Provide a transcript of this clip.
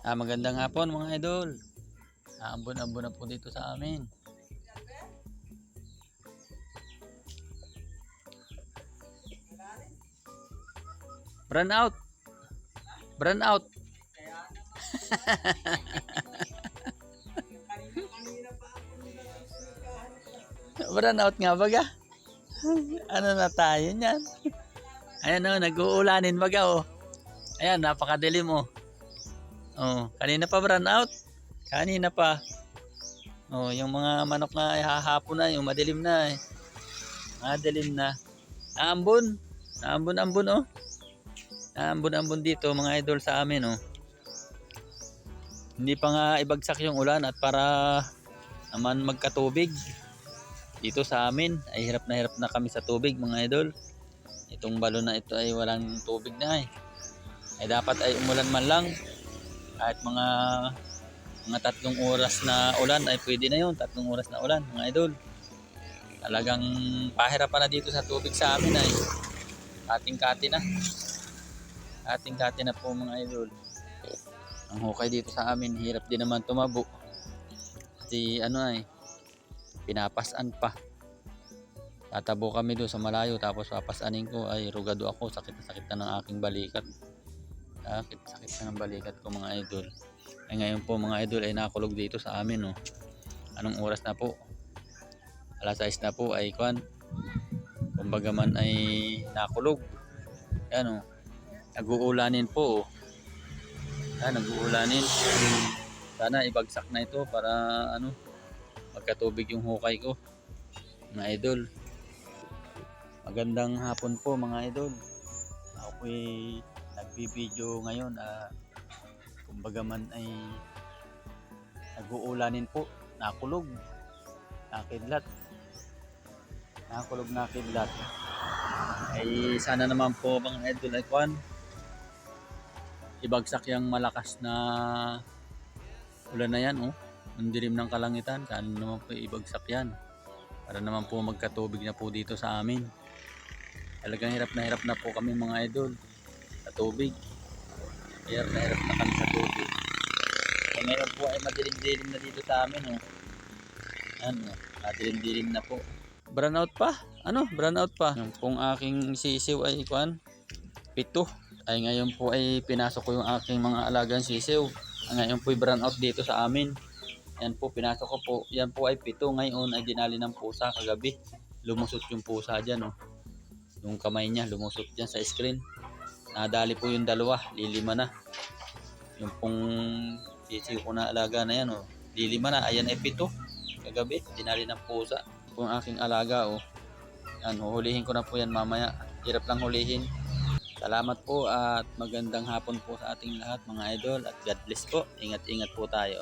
Magandang hapon mga idol. Ambon-ambon na po dito sa amin. Brand out. Brand out. Brand out nga baga. Ano na tayo niyan? Ayan o, nag-uulanin baga o. Ayan, napakadilim o. Oh, kanina pa brand out. Kanina pa. Oh, yung mga manok na hahapon na, yung madilim na eh. Madilim na. Naambon. Naambon-ambon oh. Naambon-ambon dito mga idol sa amin oh. Hindi pa nga ibagsak yung ulan at para naman magkatubig. Dito sa amin ay hirap na kami sa tubig mga idol. Itong balon na ito ay walang tubig na eh. Ay dapat ay umulan man lang. Kahit mga 3 oras na ulan ay pwede na yun. 3 oras na ulan mga idol. Talagang pahirapan na dito sa tubig sa amin ay kating-kati na. Kating-kati na po mga idol. Ang hukay dito sa amin hirap din naman tumabo. Kasi ano ay pinapasan pa. Tatabo kami doon sa malayo tapos papasanin ko ay rugado ako. Sakit na sakit na ng aking balikat. Sakit na ng balikat ko mga idol. Ay ngayon po mga idol ay nakulog dito sa amin oh. Anong oras na po? Alas 6 na po ay kwan. Kumbaga man ay nakulog. Yan oh. Nag-uulanin po oh. Yan, nag-uulanin. Sana ibagsak na ito para ano magkatubig yung hukay ko. Mga idol. Magandang hapon po mga idol. Ako'y nagbibideo ngayon kumbaga man ay nag-uulanin po, nakulog, nakidlat, nakidlat. Ay sana naman po mga idol ay kwan ibagsak yung malakas na ulan na yan oh. Ang dilim ng kalangitan, sana naman po ibagsak yan para naman po magkatubig na po dito sa amin. Talagang hirap na po kami mga idol sa tubig. Hirap na kami sa tubig. Eh, ngayon po ay madilim-dilim na dito sa amin oh. Ano, madilim-dilim na po. Brownout pa? Ano? Brownout pa. Yung pong aking sisiw ay kuan 7. Ay ngayon po ay pinasok ko yung aking mga alagang sisiw. Ngayon po ay brownout dito sa amin. Yan po pinasok ko po. Yan po ay 7. Ngayon ay dinali ng pusa kagabi. Lumusot yung pusa dyan oh. Yung kamay niya lumusot dyan sa screen. Nadali po yung 2, lilima na. Yung pong sisiw ko na alaga na yan oh. Lilima na, ayan ay 7. Kagabi, dinali ng pusa. Yung aking alaga oh. Yan, huhulihin ko na po yan mamaya. Hirap lang hulihin. Salamat po at magandang hapon po sa ating lahat mga idol. At God bless po. Ingat-ingat po tayo.